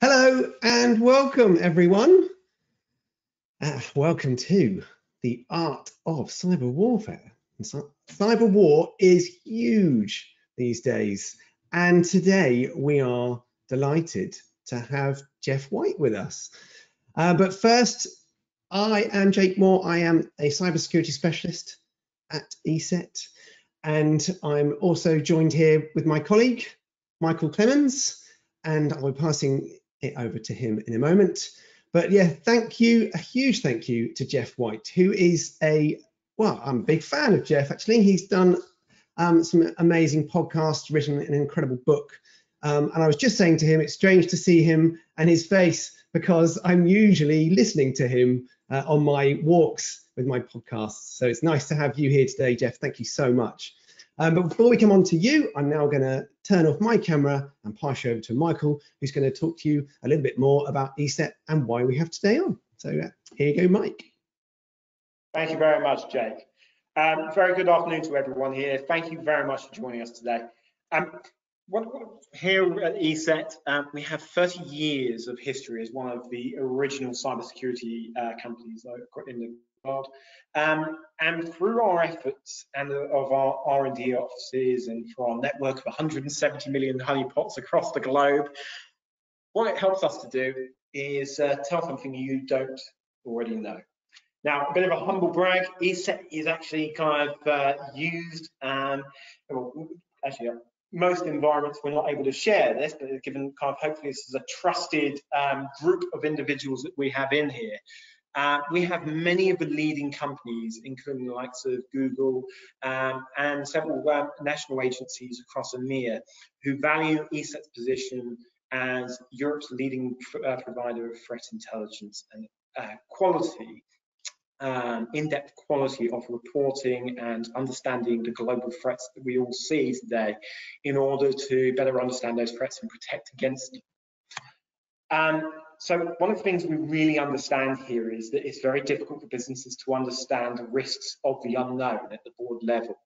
Hello and welcome everyone. Welcome to the Art of Cyber Warfare. Cyber war is huge these days, and today we are delighted to have Jeff White with us. But first, I am Jake Moore. I am a cybersecurity specialist at ESET, and I'm also joined here with my colleague, Michael Clemens, and I'll be passing it over to him in a moment. But yeah, thank you, a huge thank you to Jeff White, who is I'm a big fan of Jeff actually. He's done some amazing podcasts, written an incredible book. And I was just saying to him, it's strange to see him and his face because I'm usually listening to him on my walks with my podcasts. So it's nice to have you here today, Jeff. Thank you so much. But before we come on to you, I'm now going to turn off my camera and pass you over to Michael, who's going to talk to you a little bit more about ESET and why we have today on. So here you go, Mike. Thank you very much, Jake. Very good afternoon to everyone here. Thank you very much for joining us today. Here at ESET, we have 30 years of history as one of the original cybersecurity companies in the world. And through our efforts and of our R&D offices and for our network of 170 million honeypots across the globe, what it helps us to do is tell something you don't already know. Now, a bit of a humble brag, ESET is actually kind of used, most environments we're not able to share this, but given kind of hopefully this is a trusted group of individuals that we have in here. We have many of the leading companies, including the likes of Google and several national agencies across EMEA, who value ESET's position as Europe's leading provider of threat intelligence and quality. In-depth quality of reporting and understanding the global threats that we all see today in order to better understand those threats and protect against them. So one of the things we really understand here is that it's very difficult for businesses to understand the risks of the unknown at the board level.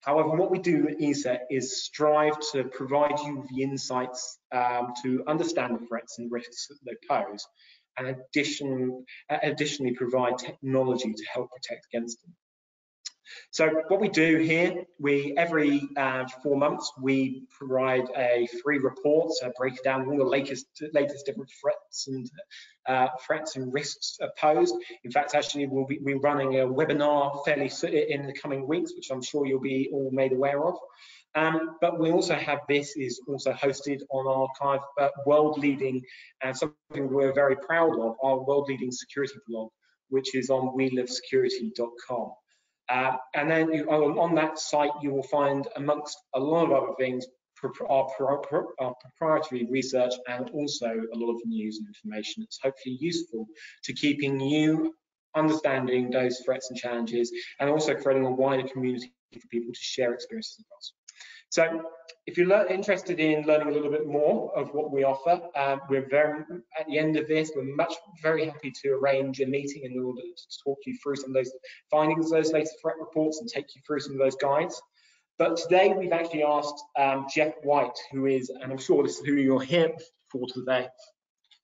However, what we do at ESET is strive to provide you with the insights to understand the threats and risks that they pose, and additionally provide technology to help protect against them. So what we do here, every 4 months, we provide a free report, break down all the latest different threats and risks posed. In fact, actually, we're running a webinar fairly in the coming weeks, which I'm sure you'll be all made aware of. But we also have this is also hosted on our kind of world-leading, and something we're very proud of, our world-leading security blog, which is on welivesecurity.com. And then on that site, you will find, amongst a lot of other things, our proprietary research and also a lot of news and information that's hopefully useful to keeping you understanding those threats and challenges, and also creating a wider community for people to share experiences across. So if you're interested in learning a little bit more of what we offer, at the end of this, we're very happy to arrange a meeting in order to talk you through some of those findings, those latest threat reports, and take you through some of those guides. But today we've actually asked Jeff White, who is, and I'm sure this is who you're here for today,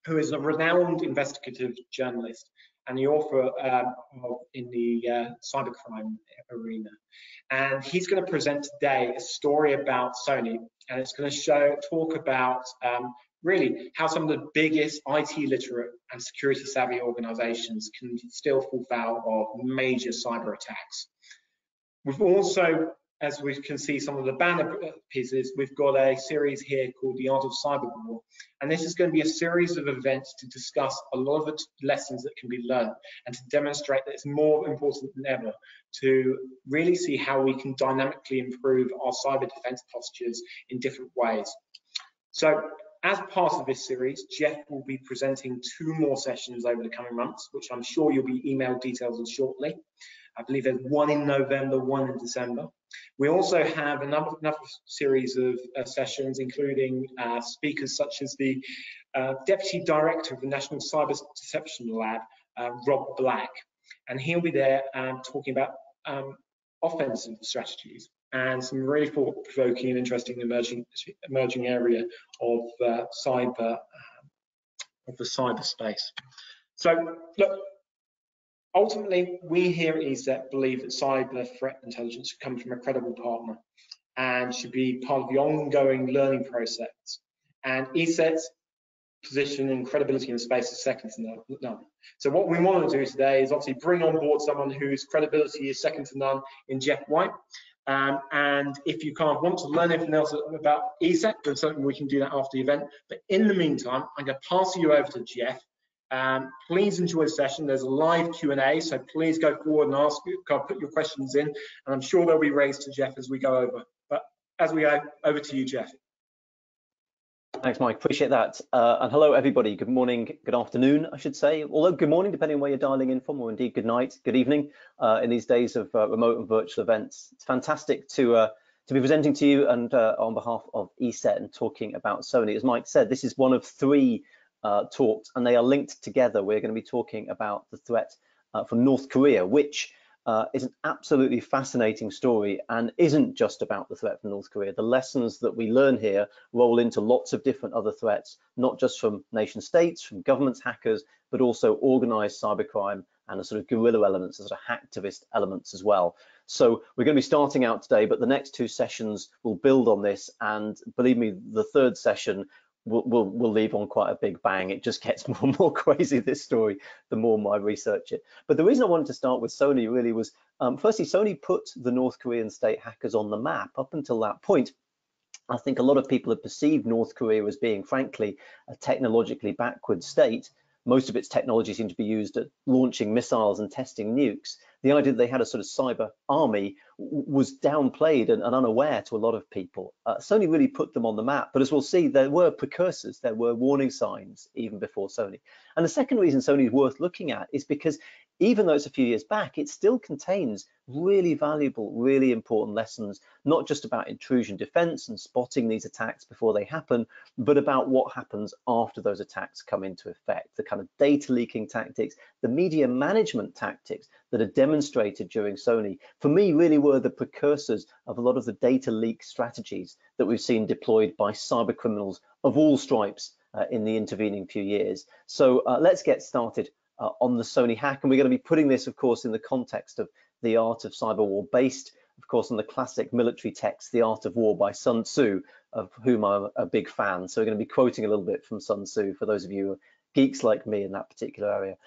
who is a renowned investigative journalist and the author in the cybercrime arena. And he's going to present today a story about SONY, and it's going to talk about really how some of the biggest IT literate and security savvy organizations can still fall foul of major cyber attacks. We've also, as we can see some of the banner pieces, we've got a series here called The Art of CyberWar. And this is going to be a series of events to discuss a lot of the lessons that can be learned and to demonstrate that it's more important than ever to really see how we can dynamically improve our cyber defense postures in different ways. So as part of this series, Jeff will be presenting 2 more sessions over the coming months, which I'm sure you'll be emailed details of shortly. I believe there's 1 in November, 1 in December. We also have another series of sessions, including speakers such as the Deputy Director of the National Cyber Deception Lab, Rob Black, and he'll be there talking about offensive strategies and some really thought-provoking and interesting emerging area of cyber of the cyberspace. So look, ultimately, we here at ESET believe that cyber threat intelligence should come from a credible partner and should be part of the ongoing learning process. And ESET's position and credibility in the space is second to none. So what we want to do today is obviously bring on board someone whose credibility is second to none in Jeff White. And if you kind of want to learn anything else about ESET, then certainly we can do that after the event. But in the meantime, I'm going to pass you over to Jeff. Please enjoy the session. There's a live Q&A, so please go forward and put your questions in, and I'm sure they'll be raised to Jeff as we go over. But as we go, over to you, Jeff. Thanks, Mike. Appreciate that. And hello, everybody. Good morning, good afternoon, I should say. Although good morning, depending on where you're dialing in from, or indeed good night, good evening in these days of remote and virtual events. It's fantastic to be presenting to you and on behalf of ESET and talking about SONY. As Mike said, this is one of three talks, and they are linked together. We're going to be talking about the threat from North Korea, which is an absolutely fascinating story and isn't just about the threat from North Korea. The lessons that we learn here roll into lots of different other threats, not just from nation states, from governments, hackers, but also organized cybercrime and the sort of guerrilla elements, the sort of hacktivist elements as well. So we're going to be starting out today, but the next two sessions will build on this. And believe me, the third session we'll leave on quite a big bang. It just gets more and more crazy, this story, the more I research it. But the reason I wanted to start with SONY really was, firstly, SONY put the North Korean state hackers on the map. Up until that point, I think a lot of people had perceived North Korea as being, frankly, a technologically backward state. Most of its technology seemed to be used at launching missiles and testing nukes. The idea that they had a sort of cyber army was downplayed and unaware to a lot of people. SONY really put them on the map, but as we'll see, there were precursors, there were warning signs even before SONY. And the second reason SONY is worth looking at is because even though it's a few years back, it still contains really valuable, really important lessons, not just about intrusion defense and spotting these attacks before they happen, but about what happens after those attacks come into effect, the kind of data leaking tactics, the media management tactics that are demonstrated during SONY, for me, really were the precursors of a lot of the data leak strategies that we've seen deployed by cyber criminals of all stripes in the intervening few years. So let's get started on the SONY hack, and we're going to be putting this, of course, in the context of the Art of CyberWar, based, of course, on the classic military text, The Art of War by Sun Tzu, of whom I'm a big fan. So we're going to be quoting a little bit from Sun Tzu for those of you who are geeks like me in that particular area.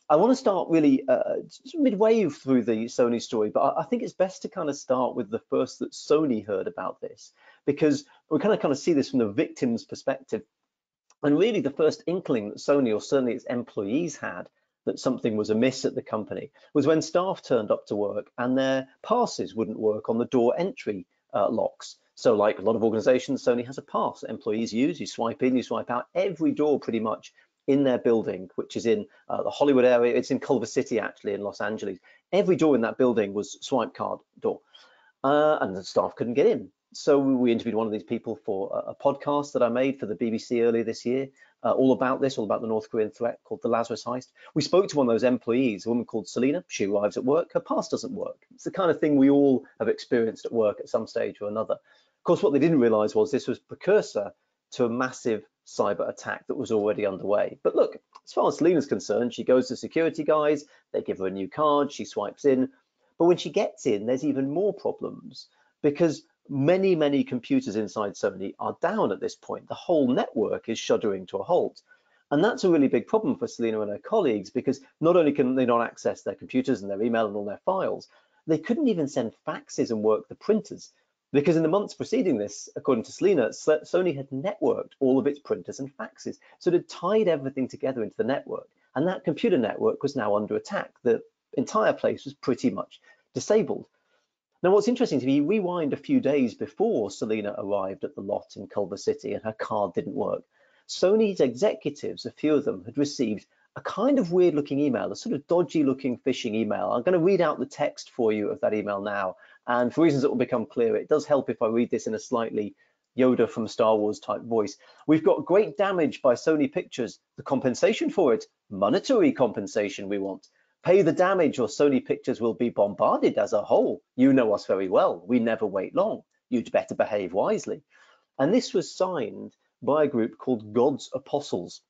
I want to start really midway through the SONY story, but I think it's best to kind of start with the first that SONY heard about this, because we kind of see this from the victim's perspective. And really the first inkling that SONY, or certainly its employees, had that something was amiss at the company was when staff turned up to work and their passes wouldn't work on the door entry locks. So like a lot of organizations, SONY has a pass that employees use. You swipe in, you swipe out. Every door pretty much in their building, which is in the Hollywood area, it's in Culver City actually, in Los Angeles. Every door in that building was swipe card door, and the staff couldn't get in. So we interviewed one of these people for a podcast that I made for the BBC earlier this year, all about this, all about the North Korean threat, called the Lazarus Heist. We spoke to one of those employees, a woman called Selena. She arrives at work, her pass doesn't work. It's the kind of thing we all have experienced at work at some stage or another. Of course, what they didn't realize was this was precursor to a massive cyber attack that was already underway. But look, as far as Selena's concerned, she goes to security guys, they give her a new card, she swipes in. But when she gets in, there's even more problems, because many computers inside SONY are down at this point. The whole network is shuddering to a halt. And that's a really big problem for Selena and her colleagues, because not only can they not access their computers and their email and all their files, they couldn't even send faxes and work the printers. Because in the months preceding this, according to Selena, SONY had networked all of its printers and faxes. So it had tied everything together into the network. And that computer network was now under attack. The entire place was pretty much disabled. Now, what's interesting to me, rewind a few days before Selena arrived at the lot in Culver City and her card didn't work, SONY's executives, a few of them, had received a kind of weird looking email, a sort of dodgy looking phishing email. I'm going to read out the text for you of that email now. And for reasons that will become clear, it does help if I read this in a slightly Yoda from Star Wars type voice. We've got great damage by Sony Pictures. The compensation for it, monetary compensation we want. Pay the damage or Sony Pictures will be bombarded as a whole. You know us very well. We never wait long. You'd better behave wisely. And this was signed by a group called God's Apostles.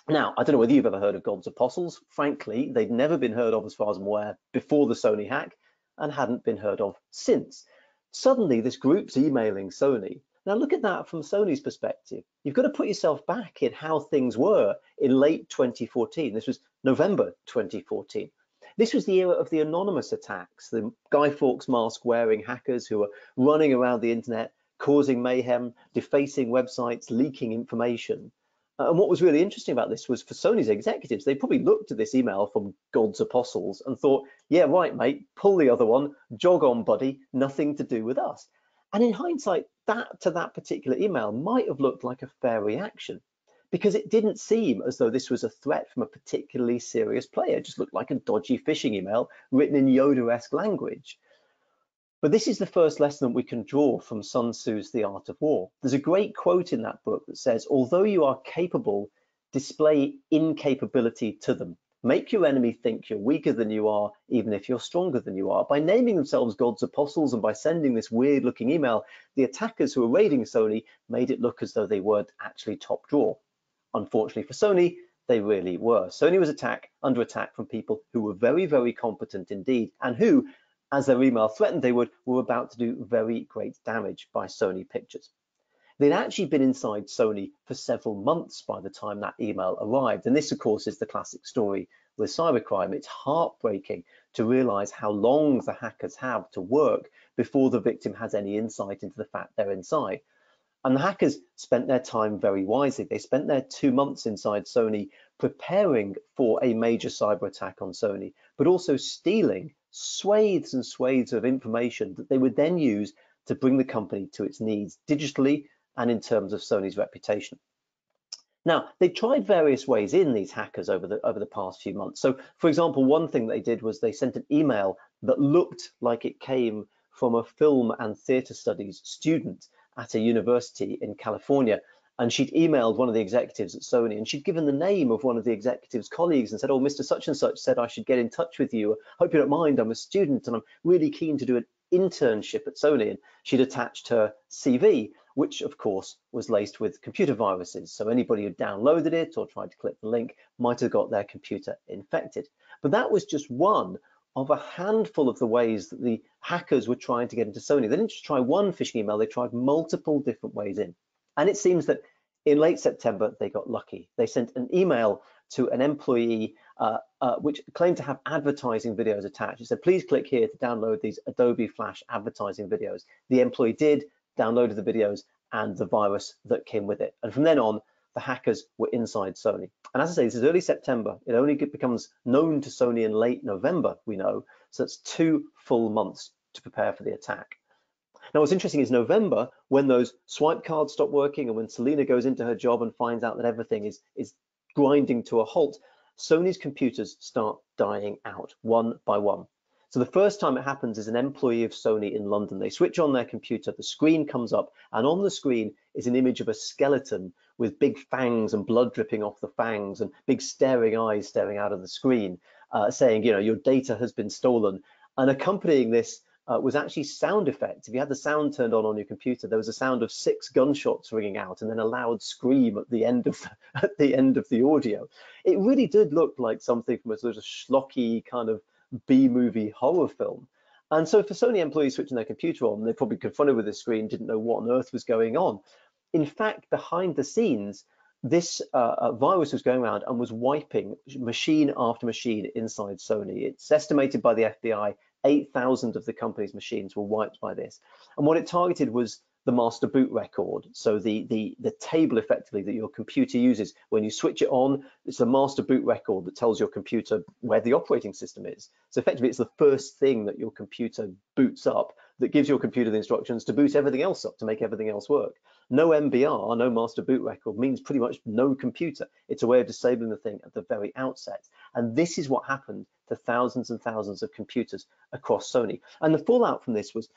Now, I don't know whether you've ever heard of God's Apostles. Frankly, they'd never been heard of, as far as I'm aware, before the Sony hack, and hadn't been heard of since. Suddenly, this group's emailing Sony. Now, look at that from Sony's perspective. You've got to put yourself back in how things were in late 2014. This was November 2014. This was the era of the anonymous attacks, the Guy Fawkes mask wearing hackers who were running around the internet, causing mayhem, defacing websites, leaking information. And what was really interesting about this was for Sony's executives, they probably looked at this email from God's Apostles and thought, yeah, right, mate, pull the other one, jog on, buddy, nothing to do with us. And in hindsight, that particular email might have looked like a fair reaction, because it didn't seem as though this was a threat from a particularly serious player. It just looked like a dodgy phishing email written in Yoda-esque language. But this is the first lesson that we can draw from Sun Tzu's The Art of War. There's a great quote in that book that says, although you are capable, display incapability to them. Make your enemy think you're weaker than you are, even if you're stronger than you are. By naming themselves God's Apostles and by sending this weird looking email, the attackers who were raiding Sony made it look as though they weren't actually top drawer. Unfortunately for Sony, they really were. Sony was under attack from people who were very, very competent indeed, and who, as their email threatened they would, were about to do very great damage by Sony Pictures. They'd actually been inside Sony for several months by the time that email arrived. And this, of course, is the classic story with cybercrime. It's heartbreaking to realize how long the hackers have to work before the victim has any insight into the fact they're inside. And the hackers spent their time very wisely. They spent their 2 months inside Sony preparing for a major cyber attack on Sony, but also stealing swathes and swathes of information that they would then use to bring the company to its knees digitally and in terms of Sony's reputation. Now, they tried various ways in, these hackers, over the past few months. So, for example, one thing they did was they sent an email that looked like it came from a film and theatre studies student at a university in California. And she'd emailed one of the executives at Sony, and she'd given the name of one of the executives' colleagues and said, oh, Mr. Such and Such said I should get in touch with you. Hope you don't mind, I'm a student and I'm really keen to do an internship at Sony. And she'd attached her CV, which of course was laced with computer viruses. So anybody who downloaded it or tried to click the link might have got their computer infected. But that was just one of a handful of the ways that the hackers were trying to get into Sony. They didn't just try one phishing email, they tried multiple different ways in. And it seems that in late September, they got lucky. They sent an email to an employee which claimed to have advertising videos attached. It said, please click here to download these Adobe Flash advertising videos. The employee did, downloaded the videos and the virus that came with it. And from then on, the hackers were inside Sony. And as I say, this is early September. It only becomes known to Sony in late November, we know. So it's 2 full months to prepare for the attack. Now, what's interesting is November, when those swipe cards stop working and when Selena goes into her job and finds out that everything is grinding to a halt, Sony's computers start dying out one by one. So the first time it happens is an employee of Sony in London. They switch on their computer, the screen comes up, and on the screen is an image of a skeleton with big fangs and blood dripping off the fangs and big staring eyes staring out of the screen, saying, you know, your data has been stolen. And accompanying this was actually sound effects. If you had the sound turned on your computer, there was a sound of 6 gunshots ringing out and then a loud scream at the end of the audio. It really did look like something from a sort of schlocky kind of B-movie horror film. And so for Sony employees switching their computer on, they probably confronted with this screen, didn't know what on earth was going on. In fact, behind the scenes, this virus was going around and was wiping machine after machine inside Sony. It's estimated by the FBI 8,000 of the company's machines were wiped by this. And what it targeted was the master boot record. So the table effectively that your computer uses when you switch it on, it's the master boot record that tells your computer where the operating system is. So effectively, it's the first thing that your computer boots up that gives your computer the instructions to boot everything else up, to make everything else work. No MBR, no master boot record, means pretty much no computer. It's a way of disabling the thing at the very outset. And this is what happened to thousands and thousands of computers across Sony. And the fallout from this was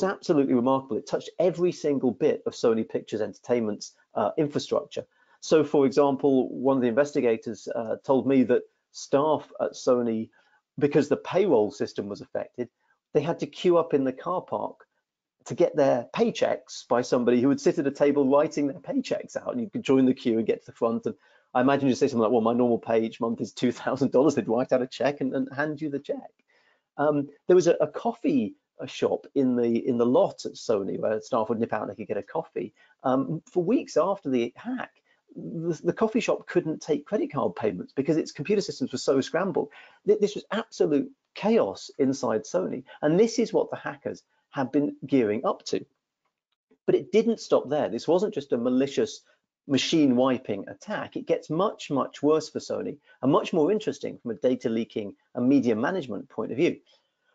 absolutely remarkable. It touched every single bit of Sony Pictures Entertainment's infrastructure. So, for example, one of the investigators told me that staff at Sony, because the payroll system was affected, they had to queue up in the car park to get their paychecks by somebody who would sit at a table writing their paychecks out, and you could join the queue and get to the front and I imagine you say something like, well, my normal pay each month is $2,000. They'd write out a check and hand you the check. There was a coffee shop in the lot at Sony where staff would nip out and they could get a coffee. For weeks after the hack, the coffee shop couldn't take credit card payments because its computer systems were so scrambled. This was absolute chaos inside Sony. And this is what the hackers have been gearing up to. But it didn't stop there. This wasn't just a malicious machine wiping attack. It gets much, much worse for Sony and much more interesting from a data leaking and media management point of view.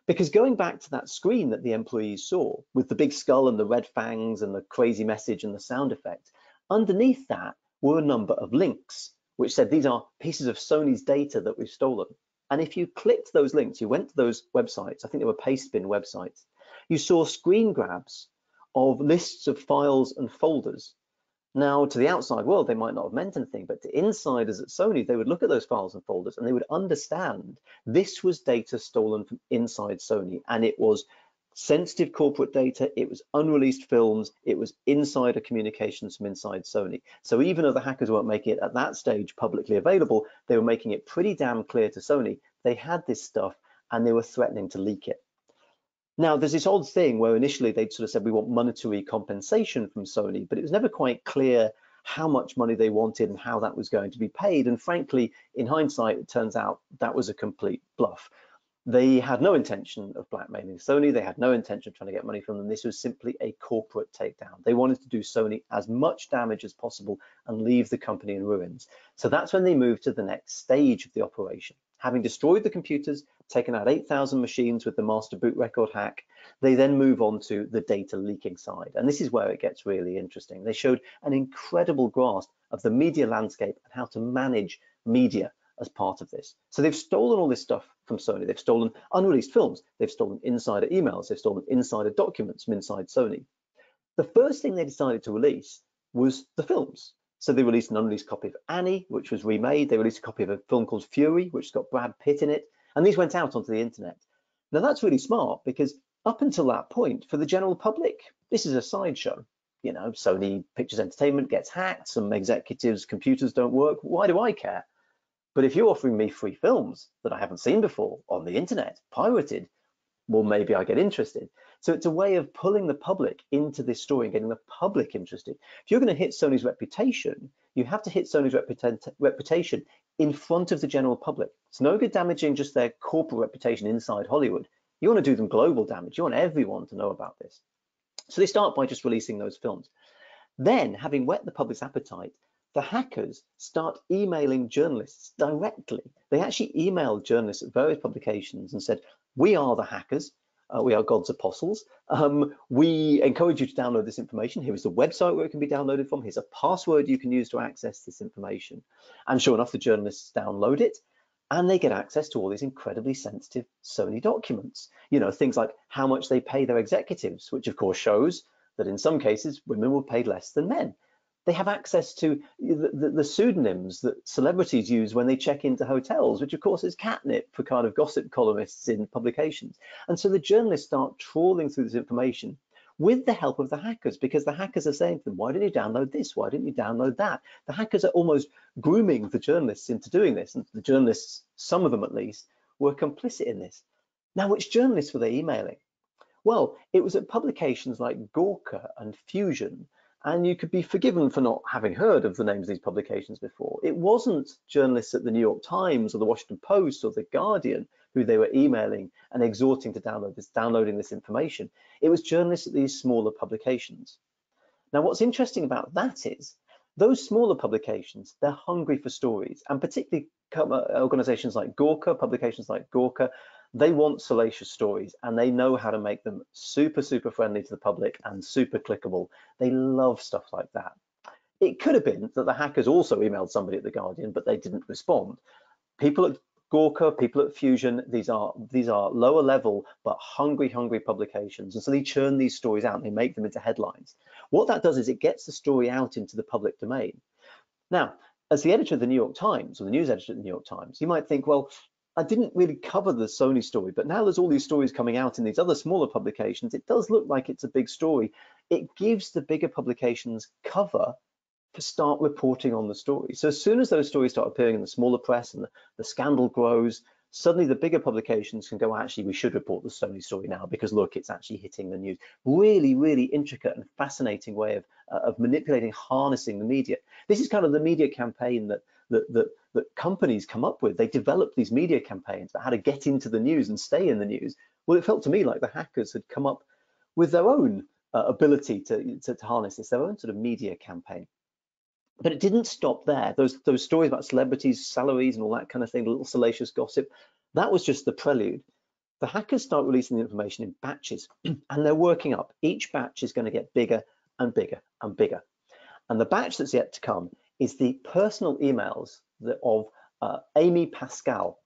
Because going back to that screen that the employees saw with the big skull and the red fangs and the crazy message and the sound effect, underneath that were a number of links which said these are pieces of Sony's data that we've stolen. And if you clicked those links, you went to those websites, I think they were pastebin websites, you saw screen grabs of lists of files and folders. Now, to the outside world, they might not have meant anything, but to insiders at Sony, they would look at those files and folders and they would understand this was data stolen from inside Sony, and it was sensitive corporate data, it was unreleased films, it was insider communications from inside Sony. So even though the hackers weren't making it at that stage publicly available, they were making it pretty damn clear to Sony they had this stuff and they were threatening to leak it. Now, there's this odd thing where initially they'd sort of said we want monetary compensation from Sony, but it was never quite clear how much money they wanted and how that was going to be paid. And frankly, in hindsight, it turns out that was a complete bluff. They had no intention of blackmailing Sony. They had no intention of trying to get money from them. This was simply a corporate takedown. They wanted to do Sony as much damage as possible and leave the company in ruins. So that's when they moved to the next stage of the operation. Having destroyed the computers, taken out 8,000 machines with the master boot record hack, they then move on to the data leaking side. And this is where it gets really interesting. They showed an incredible grasp of the media landscape and how to manage media as part of this. So they've stolen all this stuff from Sony. They've stolen unreleased films. They've stolen insider emails. They've stolen insider documents from inside Sony. The first thing they decided to release was the films. So they released an unreleased copy of Annie, which was remade. They released a copy of a film called Fury, which has got Brad Pitt in it. And these went out onto the internet. Now that's really smart because up until that point, for the general public, this is a sideshow. You know, Sony Pictures Entertainment gets hacked, some executives' computers don't work. Why do I care? But if you're offering me free films that I haven't seen before on the internet, pirated, well, maybe I get interested. So it's a way of pulling the public into this story and getting the public interested. If you're going to hit Sony's reputation, you have to hit Sony's reputation in front of the general public. It's no good damaging just their corporate reputation inside Hollywood. You want to do them global damage. You want everyone to know about this. So they start by just releasing those films. Then, having whet the public's appetite, the hackers start emailing journalists directly. They actually emailed journalists at various publications and said, we are the hackers. We are God's apostles. We encourage you to download this information. Here is the website where it can be downloaded from. Here's a password you can use to access this information. And sure enough, the journalists download it and they get access to all these incredibly sensitive Sony documents. You know, things like how much they pay their executives, which of course shows that in some cases, women were paid less than men. They have access to the pseudonyms that celebrities use when they check into hotels, which of course is catnip for kind of gossip columnists in publications. And so the journalists start trawling through this information with the help of the hackers, because the hackers are saying to them, why didn't you download this? Why didn't you download that? The hackers are almost grooming the journalists into doing this. And the journalists, some of them at least, were complicit in this. Now, which journalists were they emailing? Well, it was at publications like Gawker and Fusion, and you could be forgiven for not having heard of the names of these publications before. It wasn't journalists at the New York Times or the Washington Post or the Guardian who they were emailing and exhorting to downloading this information. It was journalists at these smaller publications. Now, what's interesting about that is those smaller publications, they're hungry for stories, and particularly organizations like Gawker, publications like Gawker, they want salacious stories and they know how to make them super, super friendly to the public and super clickable. They love stuff like that. It could have been that the hackers also emailed somebody at the Guardian, but they didn't respond. People at Gawker, people at Fusion, these are lower level but hungry publications, and so they churn these stories out and they make them into headlines. What that does is it gets the story out into the public domain. Now, as the editor of the New York Times, or the news editor of the New York Times, you might think, well, I didn't really cover the Sony story, but now there's all these stories coming out in these other smaller publications. It does look like it's a big story. It gives the bigger publications cover start reporting on the story. So as soon as those stories start appearing in the smaller press and the scandal grows, suddenly the bigger publications can go, actually, we should report the Sony story now because look, it's actually hitting the news. Really, really intricate and fascinating way of manipulating, harnessing the media. This is kind of the media campaign that companies come up with. They develop these media campaigns about how to get into the news and stay in the news. Well, it felt to me like the hackers had come up with their own ability to harness this, their own sort of media campaign. But it didn't stop there. Those stories about celebrities, salaries, and all that kind of thing, little salacious gossip, that was just the prelude. The hackers start releasing the information in batches, and they're working up. Each batch is going to get bigger and bigger and bigger. And the batch that's yet to come is the personal emails of Amy Pascal,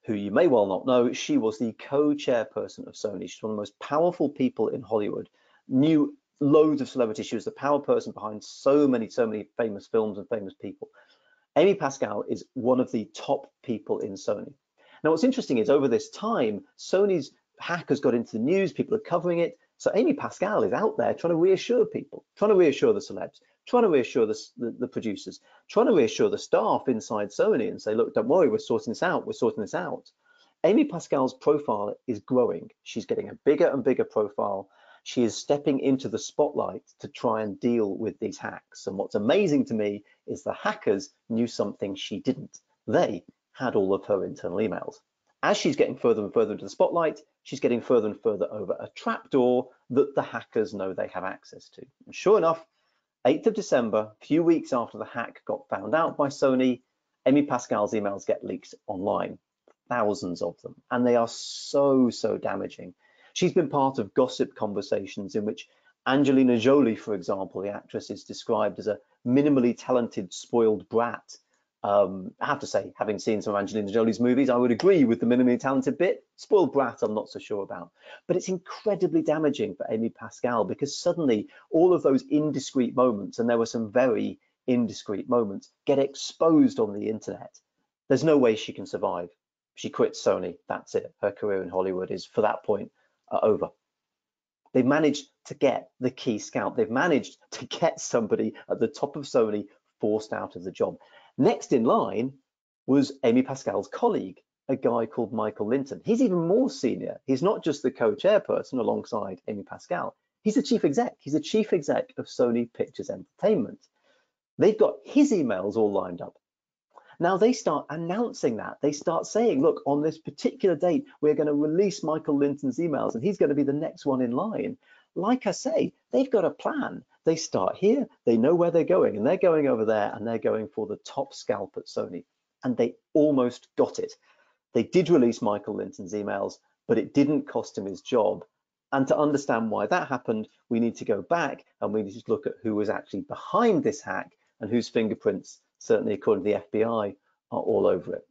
who you may well not know. She was the co-chairperson of Sony. She's one of the most powerful people in Hollywood, knew loads of celebrities. She was the power person behind so many famous films and famous people. Amy Pascal is one of the top people in Sony. Now, what's interesting is over this time, Sony's hackers got into the news, people are covering it. So Amy Pascal is out there trying to reassure people, trying to reassure the celebs, trying to reassure the producers, trying to reassure the staff inside Sony and say, look, don't worry, we're sorting this out, we're sorting this out. Amy Pascal's profile is growing. She's getting a bigger and bigger profile. She is stepping into the spotlight to try and deal with these hacks. And what's amazing to me is the hackers knew something she didn't. They had all of her internal emails. As she's getting further and further into the spotlight, she's getting further and further over a trapdoor that the hackers know they have access to. And sure enough, 8th of December, a few weeks after the hack got found out by Sony, Amy Pascal's emails get leaked online, thousands of them, and they are so damaging. She's been part of gossip conversations in which Angelina Jolie, for example, the actress, is described as a minimally talented, spoiled brat. I have to say, having seen some of Angelina Jolie's movies, I would agree with the minimally talented bit. Spoiled brat, I'm not so sure about. But it's incredibly damaging for Amy Pascal because suddenly all of those indiscreet moments, and there were some very indiscreet moments, get exposed on the internet. There's no way she can survive. She quits Sony. That's it. Her career in Hollywood is, for that point, over. They've managed to get the key scout. They've managed to get somebody at the top of Sony forced out of the job. Next in line was Amy Pascal's colleague, a guy called Michael Linton. He's even more senior. He's not just the co-chairperson alongside Amy Pascal. He's the chief exec. He's the chief exec of Sony Pictures Entertainment. They've got his emails all lined up. Now they start announcing that. They start saying, look, on this particular date, we're going to release Michael Linton's emails and he's going to be the next one in line. Like I say, they've got a plan. They start here, they know where they're going, and they're going over there, and they're going for the top scalp at Sony. And they almost got it. They did release Michael Linton's emails, but it didn't cost him his job. And to understand why that happened, we need to go back and we need to look at who was actually behind this hack and whose fingerprints, certainly according to the FBI, are all over it.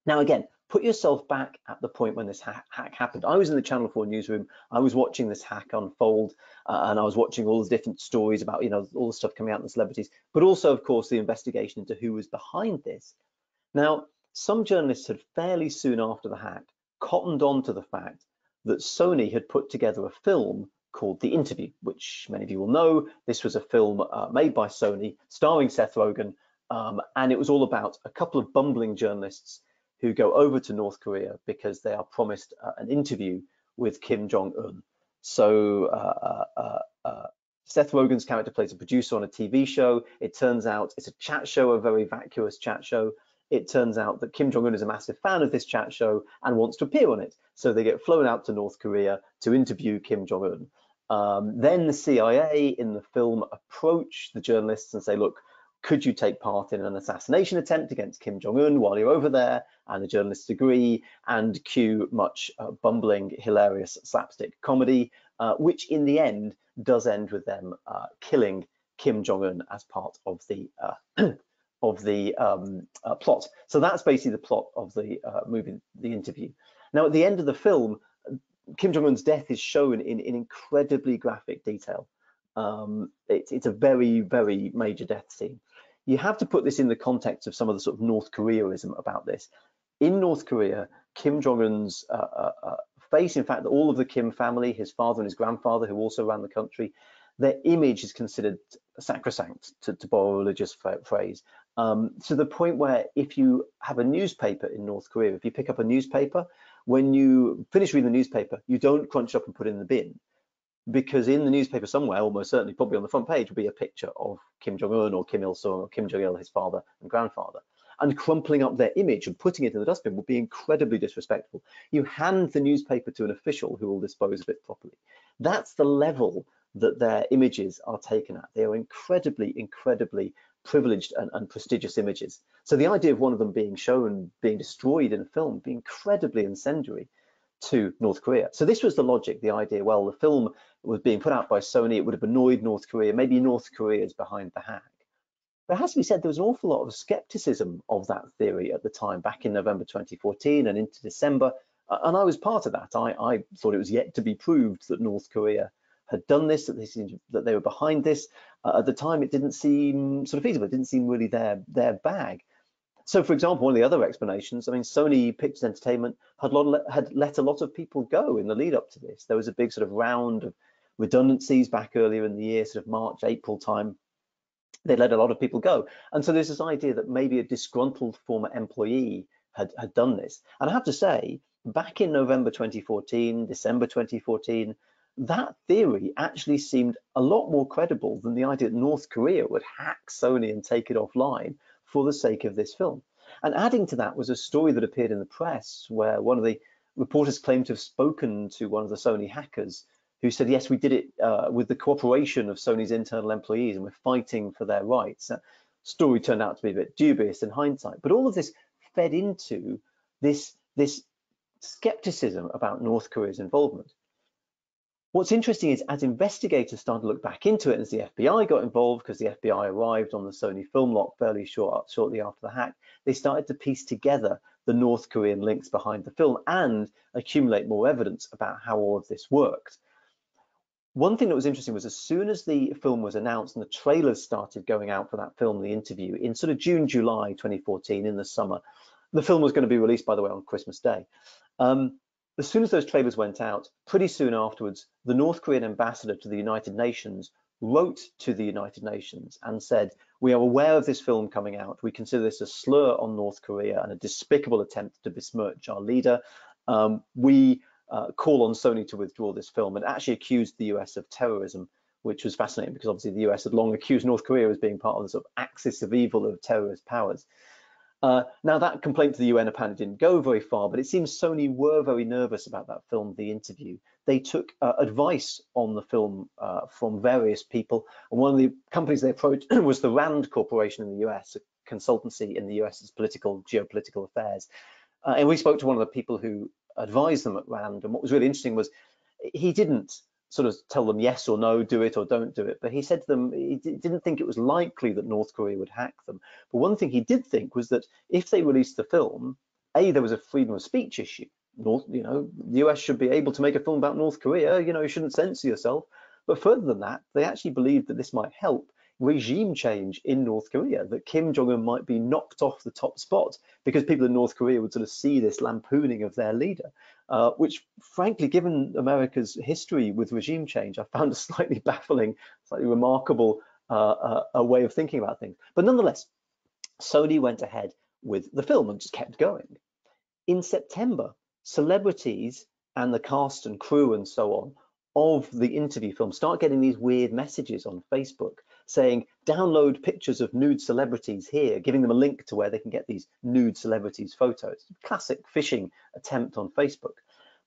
Now, again, put yourself back at the point when this hack happened. I was in the Channel 4 newsroom. I was watching this hack unfold, and I was watching all the different stories about, all the stuff coming out in the celebrities, but also, of course, the investigation into who was behind this. Now, some journalists had fairly soon after the hack cottoned on to the fact that Sony had put together a film called The Interview, which many of you will know. This was a film made by Sony, starring Seth Rogen, and it was all about a couple of bumbling journalists who go over to North Korea because they are promised an interview with Kim Jong-un. So Seth Rogen's character plays a producer on a TV show. It turns out it's a chat show, a very vacuous chat show. It turns out that Kim Jong-un is a massive fan of this chat show and wants to appear on it. So they get flown out to North Korea to interview Kim Jong-un. Then the CIA in the film approach the journalists and say, look, could you take part in an assassination attempt against Kim Jong-un while you're over there? And the journalists agree and cue much bumbling, hilarious slapstick comedy, which in the end does end with them killing Kim Jong-un as part of the plot. So that's basically the plot of the movie, The Interview. Now, at the end of the film, Kim Jong-un's death is shown in incredibly graphic detail. It's a very, very major death scene. You have to put this in the context of some of the sort of North Koreaism about this. In North Korea, Kim Jong-un's face, in fact, all of the Kim family, his father and his grandfather, who also ran the country, their image is considered sacrosanct, to borrow a religious phrase, to the point where if you have a newspaper in North Korea, if you pick up a newspaper, when you finish reading the newspaper, you don't crunch up and put it in the bin, because in the newspaper somewhere, almost certainly probably on the front page, will be a picture of Kim Jong-un or Kim Il-sung or Kim Jong-il, his father and grandfather. And crumpling up their image and putting it in the dustbin would be incredibly disrespectful. You hand the newspaper to an official who will dispose of it properly. That's the level that their images are taken at. They are incredibly, incredibly privileged and prestigious images. So the idea of one of them being shown, being destroyed in a film, would be incredibly incendiary to North Korea. So this was the logic, the idea, well, the film was being put out by Sony, it would have annoyed North Korea, maybe North Korea is behind the hack. But it has to be said, there was an awful lot of skepticism of that theory at the time, back in November 2014 and into December, and I was part of that. I thought it was yet to be proved that North Korea had done this, that they were behind this. At the time, it didn't seem sort of feasible. It didn't seem really their bag. So, for example, one of the other explanations, I mean, Sony Pictures Entertainment had let a lot of people go in the lead up to this. There was a big sort of round of redundancies back earlier in the year, sort of March, April time. They let a lot of people go. And so there's this idea that maybe a disgruntled former employee had done this. And I have to say, back in November 2014, December 2014, that theory actually seemed a lot more credible than the idea that North Korea would hack Sony and take it offline for the sake of this film. And adding to that was a story that appeared in the press where one of the reporters claimed to have spoken to one of the Sony hackers who said, yes, we did it with the cooperation of Sony's internal employees and we're fighting for their rights. That story turned out to be a bit dubious in hindsight, but all of this fed into this skepticism about North Korea's involvement. What's interesting is as investigators started to look back into it, as the FBI got involved, because the FBI arrived on the Sony film lot fairly shortly after the hack, they started to piece together the North Korean links behind the film and accumulate more evidence about how all of this worked. One thing that was interesting was as soon as the film was announced and the trailers started going out for that film, the interview, in sort of June, July 2014, in the summer, the film was going to be released, by the way, on Christmas Day. As soon as those trailers went out, pretty soon afterwards, the North Korean ambassador to the United Nations wrote to the United Nations and said, we are aware of this film coming out. We consider this a slur on North Korea and a despicable attempt to besmirch our leader. We call on Sony to withdraw this film, and actually accused the US of terrorism, which was fascinating because obviously the US had long accused North Korea as being part of the sort of axis of evil of terrorist powers. Now that complaint to the UN apparently didn't go very far, but it seems Sony were very nervous about that film, The Interview. They took advice on the film from various people, and one of the companies they approached was the RAND Corporation in the US, a consultancy in the US's geopolitical affairs. And we spoke to one of the people who advised them at RAND, and what was really interesting was he didn't sort of tell them yes or no, do it or don't do it, but he said to them he didn't think it was likely that North Korea would hack them. But one thing he did think was that if they released the film, there was a freedom of speech issue. The US should be able to make a film about North Korea, you shouldn't censor yourself. But further than that, they actually believed that this might help regime change in North Korea, that Kim Jong-un might be knocked off the top spot because people in North Korea would sort of see this lampooning of their leader, which frankly, given America's history with regime change, I found a slightly baffling, slightly remarkable a way of thinking about things. But nonetheless, Sony went ahead with the film and just kept going. In September, celebrities and the cast and crew and so on of the interview film start getting these weird messages on Facebook saying, download pictures of nude celebrities here, giving them a link to where they can get these nude celebrities photos. Classic phishing attempt on Facebook.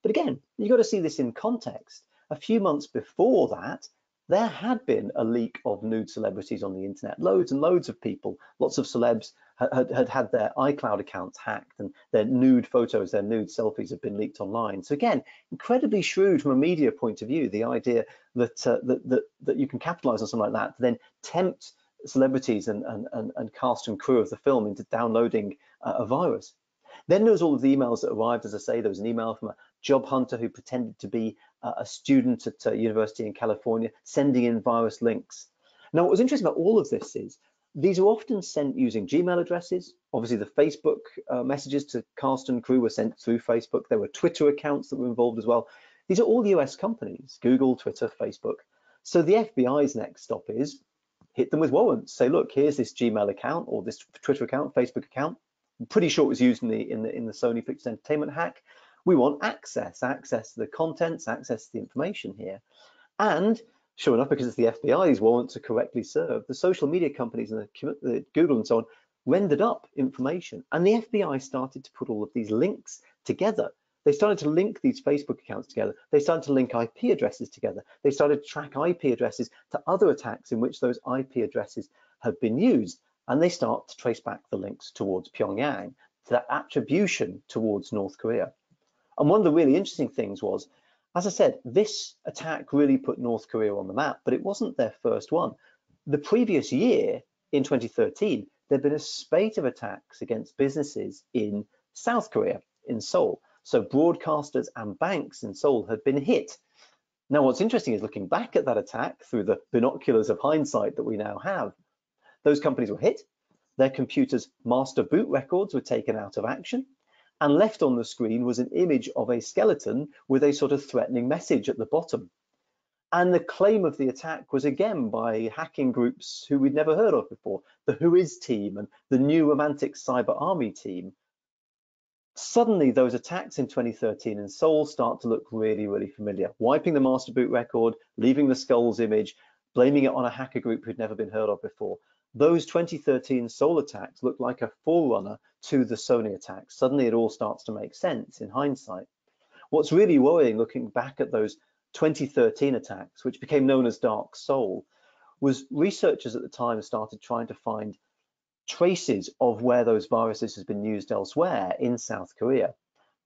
But again, you've got to see this in context. A few months before that, there had been a leak of nude celebrities on the internet. Loads and loads of people, lots of celebs had their iCloud accounts hacked, and their nude photos, their nude selfies have been leaked online. So again, incredibly shrewd from a media point of view, the idea that that you can capitalize on something like that to then tempt celebrities and cast and crew of the film into downloading a virus. Then there was all of the emails that arrived. As I say, there was an email from a job hunter who pretended to be a student at a university in California, sending in virus links. Now, what was interesting about all of this is these are often sent using Gmail addresses. Obviously, the Facebook messages to cast and crew were sent through Facebook. There were Twitter accounts that were involved as well. These are all US companies, Google, Twitter, Facebook. So the FBI's next stop is, hit them with warrants. Say, look, here's this Gmail account or this Twitter account, Facebook account. I'm pretty sure it was used in the Sony Pictures Entertainment hack. We want access to the contents, access to the information here. And sure enough, because it's the FBI's warrants are correctly served, the social media companies and the Google and so on rendered up information. And the FBI started to put all of these links together. They started to link these Facebook accounts together. They started to link IP addresses together. They started to track IP addresses to other attacks in which those IP addresses have been used. And they start to trace back the links towards Pyongyang, to that attribution towards North Korea. And one of the really interesting things was, as I said, this attack really put North Korea on the map, but it wasn't their first one. The previous year, in 2013, there'd been a spate of attacks against businesses in South Korea, in Seoul. So broadcasters and banks in Seoul had been hit. Now, what's interesting is looking back at that attack through the binoculars of hindsight that we now have, those companies were hit, their computers' master boot records were taken out of action, and left on the screen was an image of a skeleton with a sort of threatening message at the bottom. And the claim of the attack was again by hacking groups who we'd never heard of before, the Whois team and the New Romantic Cyber Army team. Suddenly, those attacks in 2013 in Seoul start to look really, really familiar. Wiping the master boot record, leaving the skull's image, blaming it on a hacker group who'd never been heard of before. Those 2013 Seoul attacks look like a forerunner to the Sony attacks. Suddenly, it all starts to make sense in hindsight. What's really worrying, looking back at those 2013 attacks, which became known as Dark Seoul, was researchers at the time started trying to find traces of where those viruses have been used elsewhere in South Korea.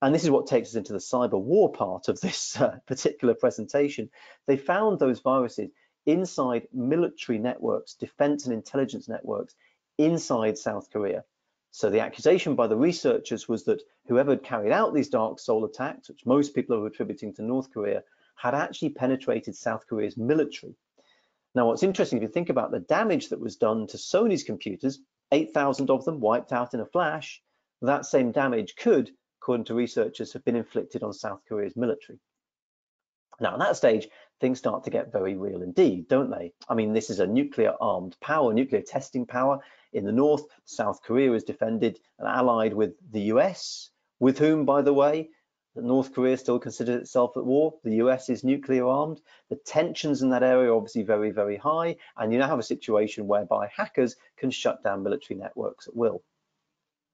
And this is what takes us into the cyber war part of this particular presentation. They found those viruses inside military networks, defense and intelligence networks inside South Korea. So the accusation by the researchers was that whoever had carried out these Dark Seoul attacks, which most people are attributing to North Korea, had actually penetrated South Korea's military. Now, what's interesting, if you think about the damage that was done to Sony's computers, 8,000 of them wiped out in a flash, that same damage could, according to researchers, have been inflicted on South Korea's military. Now, at that stage, things start to get very real indeed, don't they? I mean, this is a nuclear armed power, nuclear testing power in the north. South Korea is defended and allied with the US, with whom, by the way, North Korea still considers itself at war. The US is nuclear armed. The tensions in that area are obviously very, very high. And you now have a situation whereby hackers can shut down military networks at will.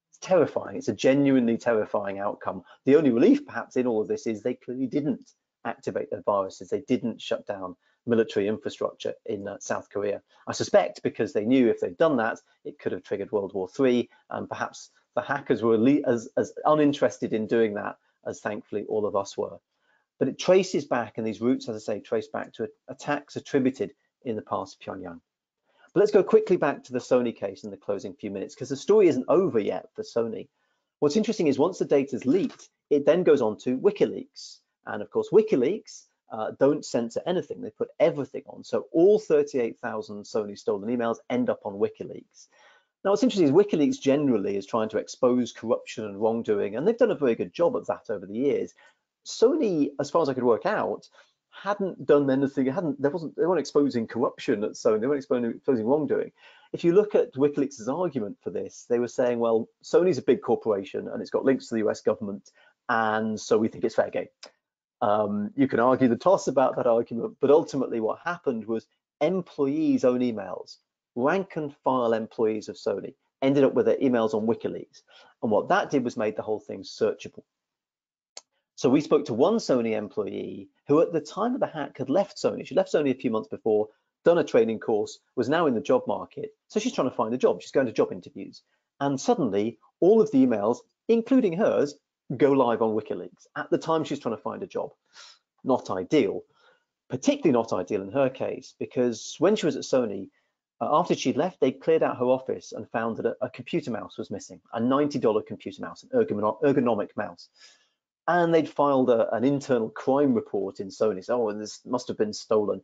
It's terrifying. It's a genuinely terrifying outcome. The only relief perhaps in all of this is they clearly didn't activate their viruses. They didn't shut down military infrastructure in South Korea. I suspect because they knew if they'd done that, it could have triggered World War III. And perhaps the hackers were as uninterested in doing that as thankfully all of us were. But it traces back, and these roots, as I say, trace back to attacks attributed in the past to Pyongyang. But let's go quickly back to the Sony case in the closing few minutes, because the story isn't over yet for Sony. What's interesting is once the data's leaked, it then goes on to WikiLeaks. And of course, WikiLeaks don't censor anything. They put everything on. So all 38,000 Sony stolen emails end up on WikiLeaks. Now, what's interesting is WikiLeaks generally is trying to expose corruption and wrongdoing, and they've done a very good job of that over the years. Sony, as far as I could work out, hadn't done anything. They weren't exposing corruption at Sony. They weren't exposing wrongdoing. If you look at WikiLeaks' argument for this, they were saying, well, Sony's a big corporation and it's got links to the US government, and so we think it's fair game. You can argue the toss about that argument, but ultimately what happened was employees' own emails, rank and file employees of Sony, ended up with their emails on WikiLeaks. And what that did was made the whole thing searchable. So we spoke to one Sony employee who at the time of the hack had left Sony. She left Sony a few months before, done a training course, was now in the job market. So she's trying to find a job. She's going to job interviews. And suddenly all of the emails, including hers, go live on WikiLeaks at the time she's trying to find a job. Not ideal, particularly not ideal in her case, because when she was at Sony, after she'd left, they cleared out her office and found that a computer mouse was missing, a $90 computer mouse, an ergonomic mouse. And they'd filed an internal crime report in Sony. So, oh, this must have been stolen.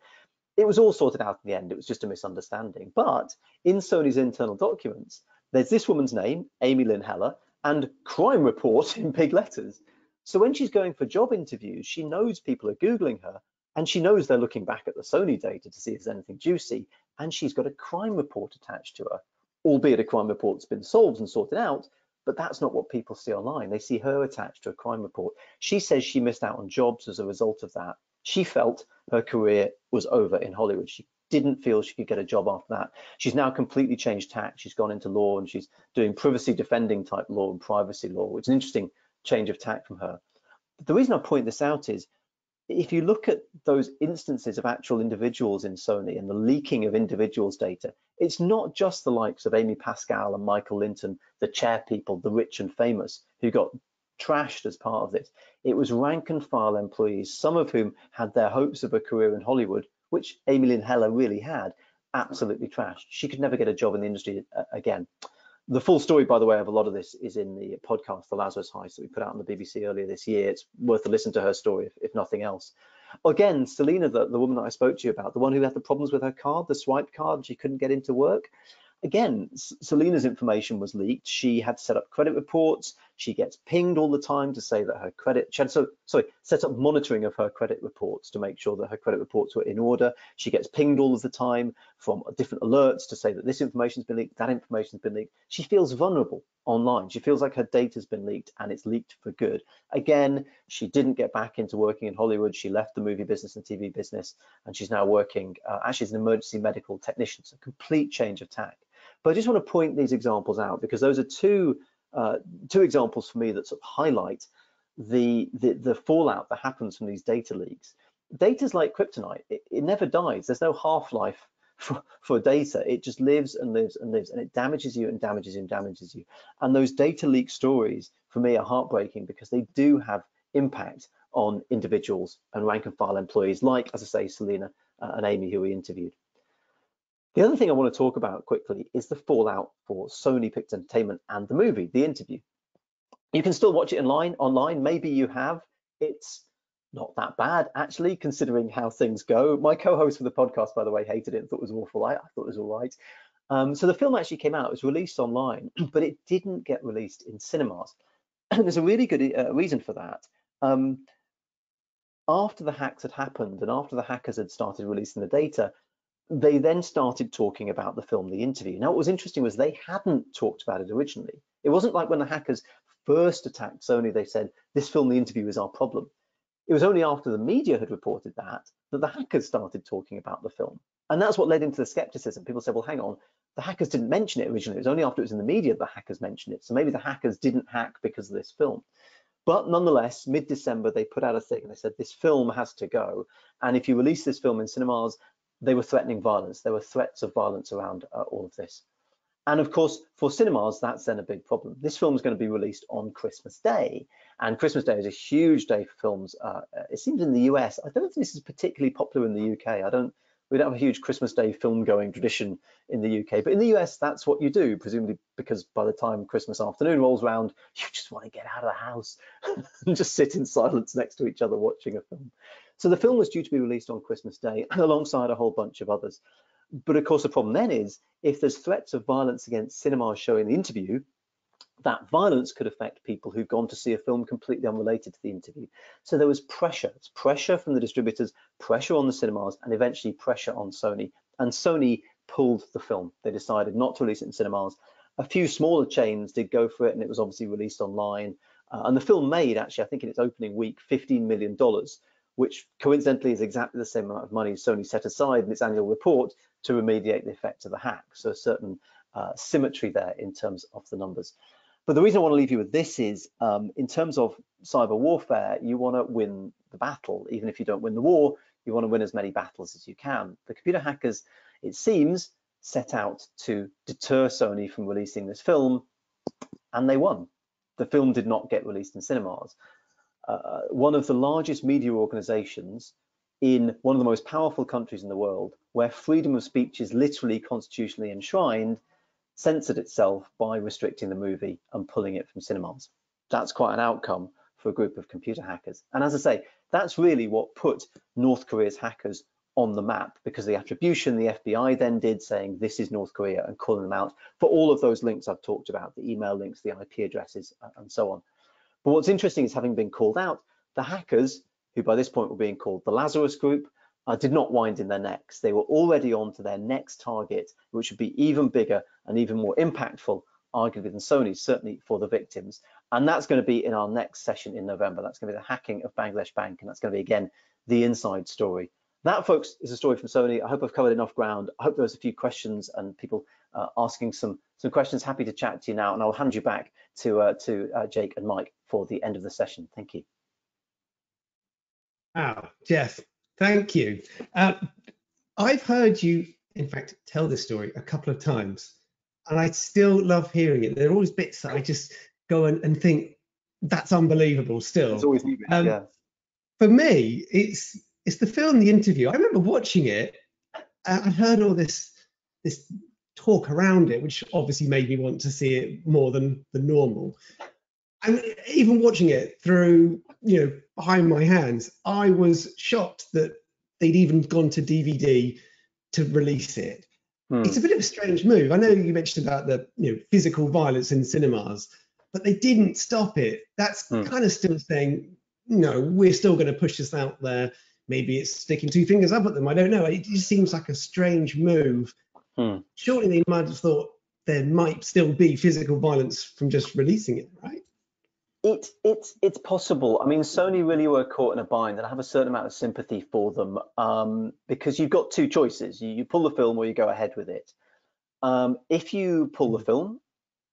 It was all sorted out in the end. It was just a misunderstanding. But in Sony's internal documents, there's this woman's name, Amy Lynn Heller, and crime report in big letters. So when she's going for job interviews, she knows people are Googling her, and she knows they're looking back at the Sony data to see if there's anything juicy. and she's got a crime report attached to her, albeit a crime report's been solved and sorted out, but that's not what people see online. They see her attached to a crime report. She says she missed out on jobs as a result of that. She felt her career was over in Hollywood. She didn't feel she could get a job after that. She's now completely changed tack. She's gone into law and she's doing privacy defending type law and privacy law, which is an interesting change of tack from her. But the reason I point this out is, if you look at those instances of actual individuals in Sony and the leaking of individuals' data, it's not just the likes of Amy Pascal and Michael Linton, the chair people, the rich and famous, who got trashed as part of this. It was rank and file employees, some of whom had their hopes of a career in Hollywood, which Amy Lynn Heller really had, absolutely trashed. She could never get a job in the industry again. The full story, by the way, of a lot of this is in the podcast, The Lazarus Heist, that we put out on the BBC earlier this year. It's worth a listen to her story, if nothing else. Again, Selena, the woman that I spoke to you about, the one who had the problems with her card, the swipe card, and she couldn't get into work. Again, Selena's information was leaked. She had set up credit reports. She gets pinged all the time to say that her credit, she had set up monitoring of her credit reports to make sure that her credit reports were in order. She gets pinged all of the time from different alerts to say that this information's been leaked, that information's been leaked. She feels vulnerable online. She feels like her data's been leaked and it's leaked for good. Again, she didn't get back into working in Hollywood. She left the movie business and TV business, and she's now working actually as an emergency medical technician. So complete change of tack. But I just want to point these examples out because those are two examples for me that sort of highlight the fallout that happens from these data leaks. Data's like kryptonite. It never dies. There's no half-life for data. It just lives and lives and lives, and it damages you and damages you and damages you. And those data leak stories for me are heartbreaking because they do have impact on individuals and rank and file employees like, as I say, Selena and Amy, who we interviewed. The other thing I want to talk about quickly is the fallout for Sony Pictures Entertainment and the movie, The Interview. You can still watch it online. Maybe you have. It's not that bad, actually, considering how things go. My co-host for the podcast, by the way, hated it and thought it was awful. I thought it was all right. So the film actually came out. It was released online, but it didn't get released in cinemas. And there's a really good reason for that. After the hacks had happened and after the hackers had started releasing the data, they then started talking about the film, The Interview. Now, what was interesting was they hadn't talked about it originally. It wasn't like when the hackers first attacked Sony, they said, this film, The Interview, is our problem. It was only after the media had reported that the hackers started talking about the film. And that's what led into the skepticism. People said, well, hang on, the hackers didn't mention it originally. It was only after it was in the media the hackers mentioned it. So maybe the hackers didn't hack because of this film. But nonetheless, mid-December, they put out a thing and they said, this film has to go. And if you release this film in cinemas, they were threatening violence. There were threats of violence around all of this. And of course, for cinemas, that's then a big problem. This film is going to be released on Christmas Day. And Christmas Day is a huge day for films. It seems in the US, I don't know if this is particularly popular in the UK. We don't have a huge Christmas Day film going tradition in the UK, but in the US, that's what you do, presumably because by the time Christmas afternoon rolls around, you just want to get out of the house and just sit in silence next to each other watching a film. So the film was due to be released on Christmas Day alongside a whole bunch of others. But of course, the problem then is if there's threats of violence against cinemas showing The Interview, that violence could affect people who've gone to see a film completely unrelated to The Interview. So there was pressure. It's pressure from the distributors, pressure on the cinemas, and eventually pressure on Sony. And Sony pulled the film. They decided not to release it in cinemas. A few smaller chains did go for it, and it was obviously released online. And the film made, actually, I think in its opening week, $15 million, which coincidentally is exactly the same amount of money Sony set aside in its annual report to remediate the effects of the hack. So a certain symmetry there in terms of the numbers. But the reason I want to leave you with this is, in terms of cyber warfare, you want to win the battle. Even if you don't win the war, you want to win as many battles as you can. The computer hackers, it seems, set out to deter Sony from releasing this film, and they won. The film did not get released in cinemas. One of the largest media organizations in one of the most powerful countries in the world, where freedom of speech is literally constitutionally enshrined, censored itself by restricting the movie and pulling it from cinemas. That's quite an outcome for a group of computer hackers. And as I say, that's really what put North Korea's hackers on the map, because the attribution the FBI then did, saying this is North Korea, and calling them out for all of those links I've talked about, the email links, the IP addresses, and so on. But what's interesting is, having been called out, the hackers, who by this point were being called the Lazarus Group, did not wind in their necks. They were already on to their next target, which would be even bigger and even more impactful, arguably, than Sony, certainly for the victims. And that's going to be in our next session in November. That's going to be the hacking of Bangladesh Bank, and that's going to be, again, the inside story. That, folks, is a story from Sony. I hope I've covered enough ground. I hope there was a few questions and people asking some questions. Happy to chat to you now, and I'll hand you back to Jake and Mike for the end of the session. Thank you. Wow, Jeff, thank you. I've heard you, in fact, tell this story a couple of times, and I still love hearing it. There are always bits that I just go and think, that's unbelievable still. It's always new bits, yeah. For me, it's the film, the interview. I remember watching it. I heard all this talk around it, which obviously made me want to see it more than the normal. And even watching it through, behind my hands, I was shocked that they'd even gone to DVD to release it. It's a bit of a strange move. I know you mentioned about the physical violence in cinemas, but they didn't stop it. That's kind of still saying, we're still going to push this out there. Maybe it's sticking two fingers up at them. I don't know. It just seems like a strange move. Surely they might have thought there might still be physical violence from just releasing it, right? It's possible. I mean, Sony really were caught in a bind, and I have a certain amount of sympathy for them because you've got two choices. You pull the film or you go ahead with it. If you pull the film,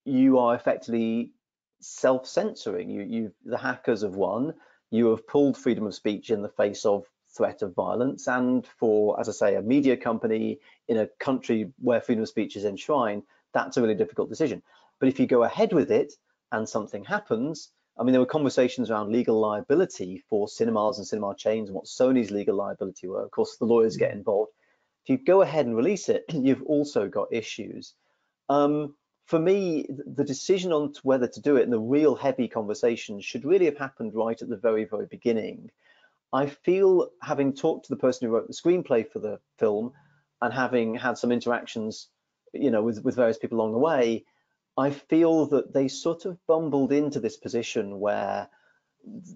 you are effectively self-censoring. The hackers have won. You have pulled freedom of speech in the face of threat of violence, and for, as I say, a media company in a country where freedom of speech is enshrined, that's a really difficult decision. But if you go ahead with it and something happens, I mean, there were conversations around legal liability for cinemas and cinema chains and what Sony's legal liability were. Of course, the lawyers get involved. If you go ahead and release it, you've also got issues. For me, the decision on whether to do it and the real heavy conversation should really have happened right at the very, very beginning. I feel, having talked to the person who wrote the screenplay for the film and having had some interactions, with various people along the way, I feel that they sort of bumbled into this position where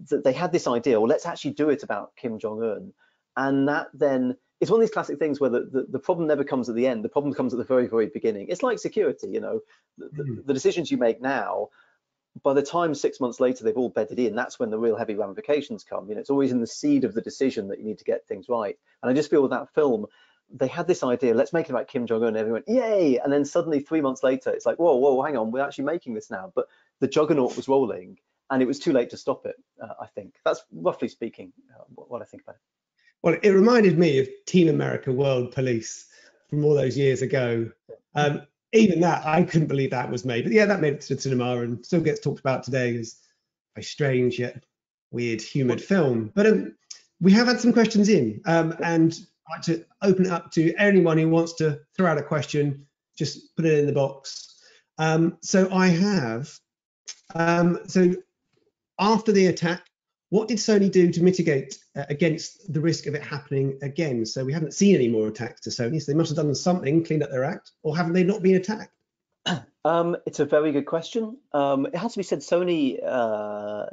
they had this idea, well, let's actually do it about Kim Jong-un. And that then, it's one of these classic things where the problem never comes at the end, the problem comes at the very, very beginning. It's like security, the decisions you make now, by the time 6 months later they've all bedded in, that's when the real heavy ramifications come. It's always in the seed of the decision that you need to get things right. And I just feel with that film, they had this idea, let's make it about Kim Jong-un, and everyone, yay! And then suddenly 3 months later, it's like, whoa, hang on, we're actually making this now. But the juggernaut was rolling, and it was too late to stop it, I think. That's roughly speaking what I think about it. Well, it reminded me of Team America World Police from all those years ago. Even that, I couldn't believe that was made. But yeah, that made it to the cinema and still gets talked about today as a strange yet weird, humoured film. But we have had some questions in, and I'd like to open it up to anyone who wants to throw out a question, just put it in the box. So I have, so after the attack, what did Sony do to mitigate against the risk of it happening again? So we haven't seen any more attacks to Sony, so they must have done something, cleaned up their act, or haven't they not been attacked? It's a very good question. It has to be said, Sony,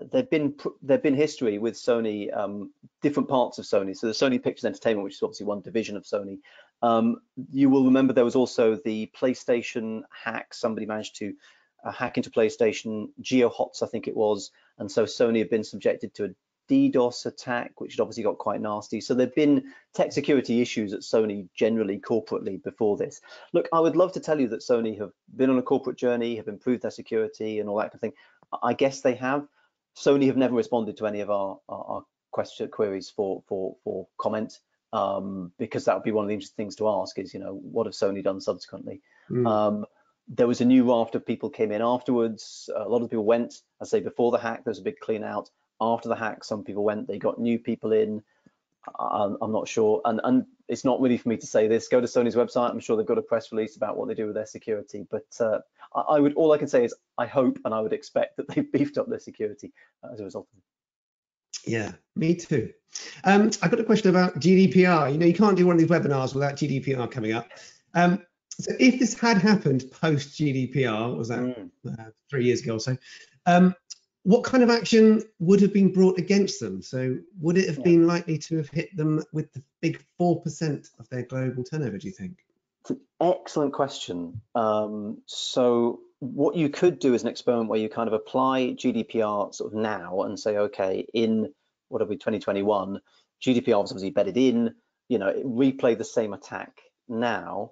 there've been history with Sony, different parts of Sony. So the Sony Pictures Entertainment, which is obviously one division of Sony. You will remember there was also the PlayStation hack. Somebody managed to hack into PlayStation, GeoHots, I think it was. And so Sony had been subjected to a DDoS attack, which had obviously got quite nasty. So there've been tech security issues at Sony generally, corporately, before this. Look, I would love to tell you that Sony have been on a corporate journey, have improved their security and all that kind of thing. I guess they have. Sony have never responded to any of our queries for comment, because that would be one of the interesting things to ask is, what have Sony done subsequently? There was a new raft of people came in afterwards. A lot of people went, I say, before the hack, there was a big clean out. After the hack, some people went, they got new people in. I'm not sure. And it's not really for me to say this. Go to Sony's website. I'm sure they've got a press release about what they do with their security. But all I can say is I hope and I would expect that they've beefed up their security as a result of it. Yeah, me too. I've got a question about GDPR. You can't do one of these webinars without GDPR coming up. So if this had happened post GDPR, was that 3 years ago or so, what kind of action would have been brought against them? So would it have been likely to have hit them with the big 4% of their global turnover, do you think? It's an excellent question. So what you could do is an experiment where you kind of apply GDPR sort of now and say, okay, in what are we, 2021, GDPR was obviously bedded in, you know, replay the same attack now.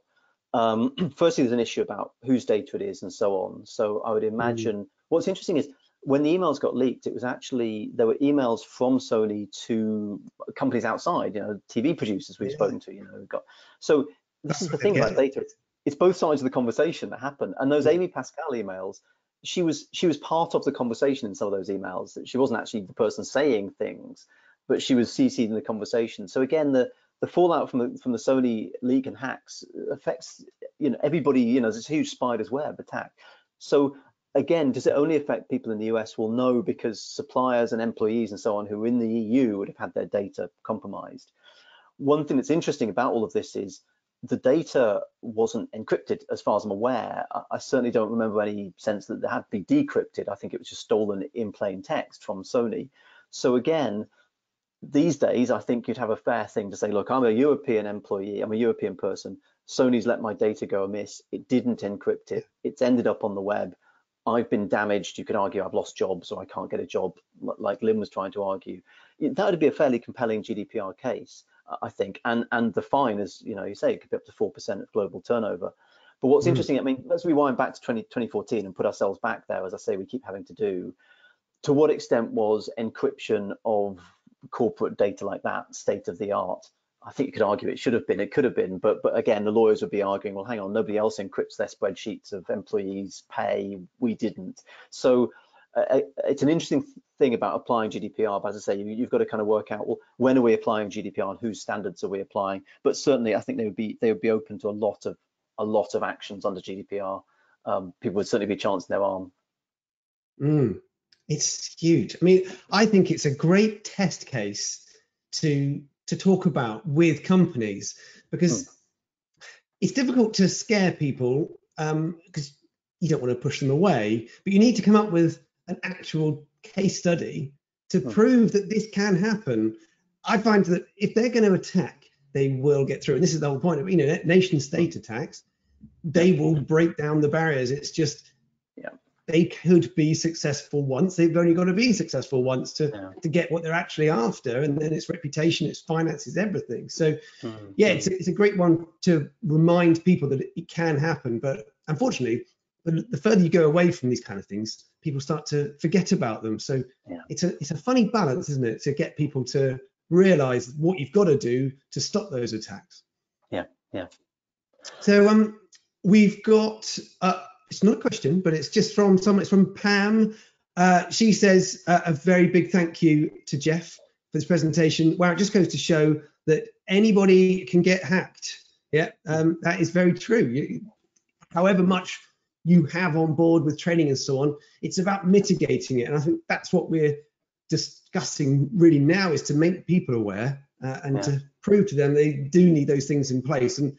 Firstly, there's an issue about whose data it is and so on. So I would imagine what's interesting is when the emails got leaked, it was actually, there were emails from Sony to companies outside, you know, TV producers we've spoken to, you know, so this is the thing about data. It's both sides of the conversation that happen. And those Amy Pascal emails, she was part of the conversation in some of those emails. She wasn't actually the person saying things, but she was CC'd in the conversation. So again, the fallout from the Sony leak and hacks affects, you know, everybody. You know, there's a huge spider's web attack. So again, does it only affect people in the US? Well, no, because suppliers and employees and so on who are in the EU would have had their data compromised. One thing that's interesting about all of this is the data wasn't encrypted as far as I'm aware. I certainly don't remember any sense that it had to be decrypted. I think it was just stolen in plain text from Sony. So again, these days, I think you'd have a fair thing to say, look, I'm a European employee, I'm a European person. Sony's let my data go amiss. It didn't encrypt it. It's ended up on the web. I've been damaged. You could argue I've lost jobs or I can't get a job, like Lynn was trying to argue. That would be a fairly compelling GDPR case, I think. And the fine, as you know, you say, it could be up to 4% of global turnover. But what's interesting, I mean, let's rewind back to 2014 and put ourselves back there, as I say, we keep having to do. To what extent was encryption of corporate data like that state of the art? I think you could argue it should have been, it could have been, but again, the lawyers would be arguing, well, hang on, nobody else encrypts their spreadsheets of employees' pay, we didn't. So it's an interesting thing about applying GDPR, but as I say, you've got to kind of work out, well, when are we applying GDPR and whose standards are we applying? But certainly, I think they would be open to a lot of actions under GDPR. People would certainly be chancing their arm. It's huge. I mean, I think it's a great test case to talk about with companies, because it's difficult to scare people because you don't want to push them away, but you need to come up with an actual case study to prove that this can happen. I find that if they're going to attack, they will get through. And this is the whole point of, you know, nation state attacks. They will break down the barriers. It's just, they could be successful once. They've only got to be successful once to get what they're actually after, and then it's reputation, it's finances, everything. So yeah, it's a great one to remind people that it can happen. But unfortunately, the further you go away from these kind of things, people start to forget about them. So it's a funny balance, isn't it, to get people to realize what you've got to do to stop those attacks. So we've got it's not a question, but it's just from someone. It's from Pam. She says a very big thank you to Jeff for this presentation. Wow, it just goes to show that anybody can get hacked. That is very true. However much you have on board with training and so on, it's about mitigating it. And I think that's what we're discussing really now, is to make people aware and to prove to them they do need those things in place. And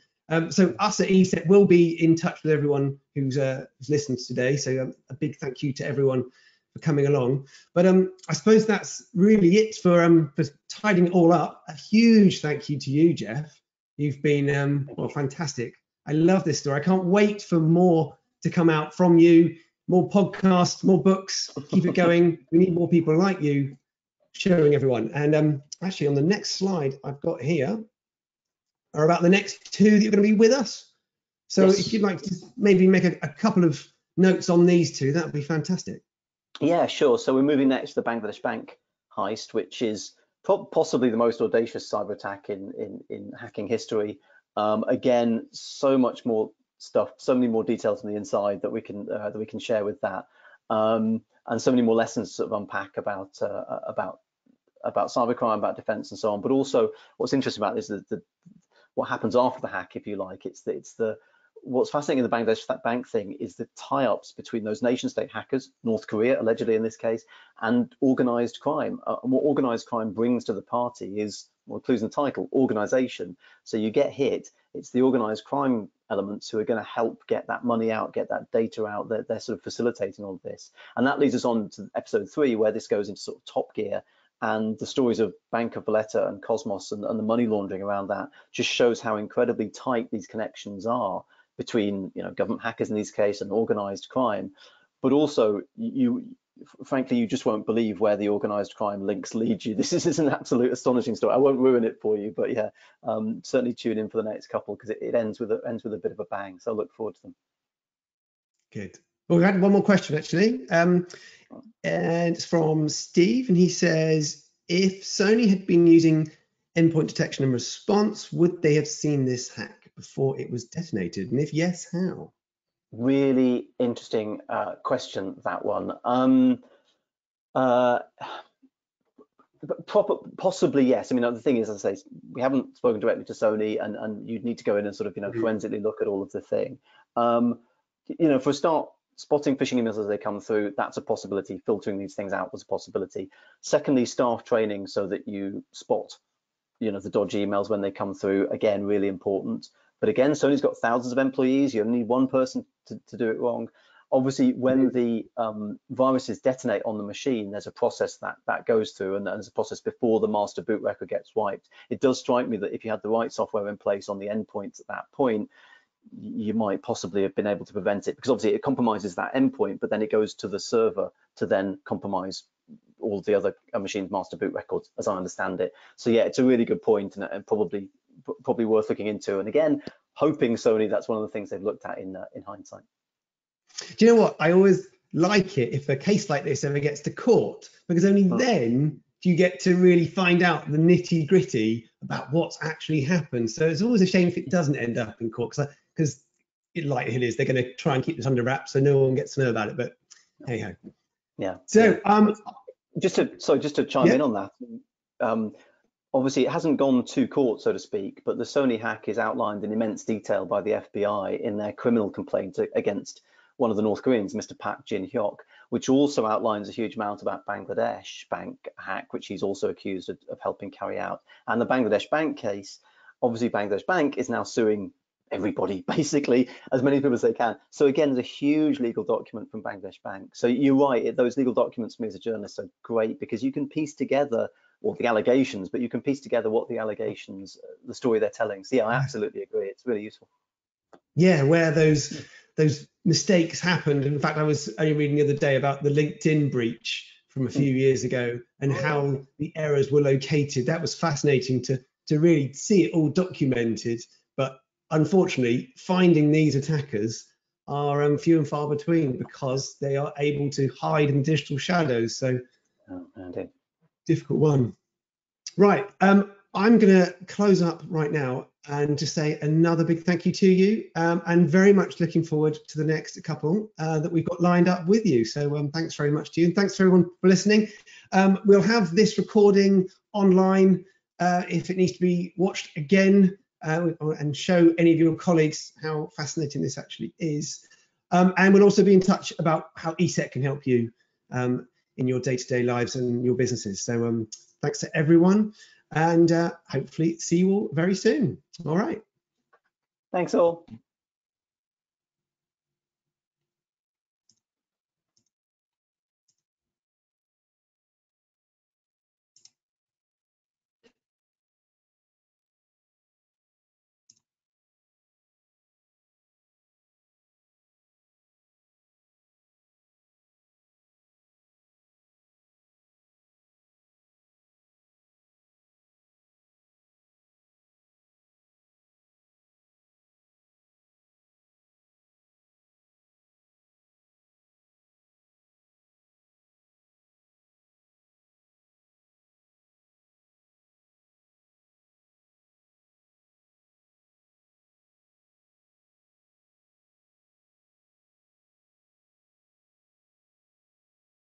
so us at ESET will be in touch with everyone who's listened today. So a big thank you to everyone for coming along. But I suppose that's really it for tidying it all up. A huge thank you to you, Jeff. You've been well, fantastic. I love this story. I can't wait for more to come out from you, more podcasts, more books. Keep it going. We need more people like you showing everyone. And actually on the next slide I've got here are about the next two that you're going to be with us. So if you'd like to maybe make a couple of notes on these two, that would be fantastic. Yeah, sure. So we're moving next to the Bangladesh Bank heist, which is possibly the most audacious cyber attack in hacking history. Again, so much more stuff, so many more details on the inside that we can share with that, and so many more lessons to sort of unpack about cybercrime, about defense, and so on. But also, what's interesting about this is what happens after the hack, if you like. What's fascinating in the Bangladesh Bank thing is the tie-ups between those nation-state hackers, North Korea allegedly in this case, and organised crime. And what organised crime brings to the party is, well, clues in the title, organisation. So you get hit. It's the organised crime elements who are going to help get that money out, get that data out. They're sort of facilitating all of this. And that leads us on to episode 3, where this goes into sort of top gear. And the stories of Banco Valletta and Cosmos and the money laundering around that just shows how incredibly tight these connections are between, you know, government hackers in this case and organized crime. But also, frankly, you just won't believe where the organized crime links lead you. This is an absolute astonishing story. I won't ruin it for you, but yeah, certainly tune in for the next couple, because it ends with a bit of a bang. So I look forward to them. Good. Well, we had one more question actually, and it's from Steve, and he says, if Sony had been using endpoint detection and response, would they have seen this hack before it was detonated? And if yes, how? Really interesting question, that one. Possibly yes. I mean, the thing is, as I say, we haven't spoken directly to Sony, and you'd need to go in and sort of, you know, forensically look at all of the thing. You know, for a start, spotting phishing emails as they come through, that's a possibility. Filtering these things out was a possibility. Secondly, staff training so that you spot, you know, the dodgy emails when they come through, again, really important. But again, Sony's got thousands of employees. You only need one person to do it wrong. Obviously, when the viruses detonate on the machine, there's a process that goes through, and there's a process before the master boot record gets wiped. It does strike me that if you had the right software in place on the endpoints at that point, you might possibly have been able to prevent it, because obviously it compromises that endpoint, but then it goes to the server to then compromise all the other machines' master boot records, as I understand it. So yeah, it's a really good point, and probably worth looking into. And again, hoping Sony, that's one of the things they've looked at in hindsight. Do you know what? I always like it if a case like this ever gets to court, because only then do you get to really find out the nitty gritty about what's actually happened. So it's always a shame if it doesn't end up in court, because the likelihood is they're going to try and keep this under wraps so no one gets to know about it. But hey ho. Yeah. So just to chime in on that. Obviously, it hasn't gone to court, so to speak, but the Sony hack is outlined in immense detail by the FBI in their criminal complaint against one of the North Koreans, Mr. Park Jin-hyuk, which also outlines a huge amount about Bangladesh bank hack, which he's also accused of helping carry out. And the Bangladesh bank case, obviously Bangladesh Bank is now suing everybody, basically, as many people as they can. So again, there's a huge legal document from Bangladesh Bank. So you're right, those legal documents for me as a journalist are great, because you can piece together, or the allegations, but you can piece together what the allegations, the story they're telling. So yeah, I absolutely agree. It's really useful. Yeah, where those mistakes happened. In fact, I was only reading the other day about the LinkedIn breach from a few years ago and how the errors were located. That was fascinating to really see it all documented. But unfortunately, finding these attackers are few and far between, because they are able to hide in digital shadows. So difficult one. Right. I'm going to close up right now and just say another big thank you to you, and very much looking forward to the next couple that we've got lined up with you. So thanks very much to you, and thanks to everyone for listening. We'll have this recording online if it needs to be watched again, and show any of your colleagues how fascinating this actually is. And we'll also be in touch about how ESET can help you in your day-to-day lives and your businesses. So thanks to everyone, and hopefully see you all very soon. All right. Thanks all.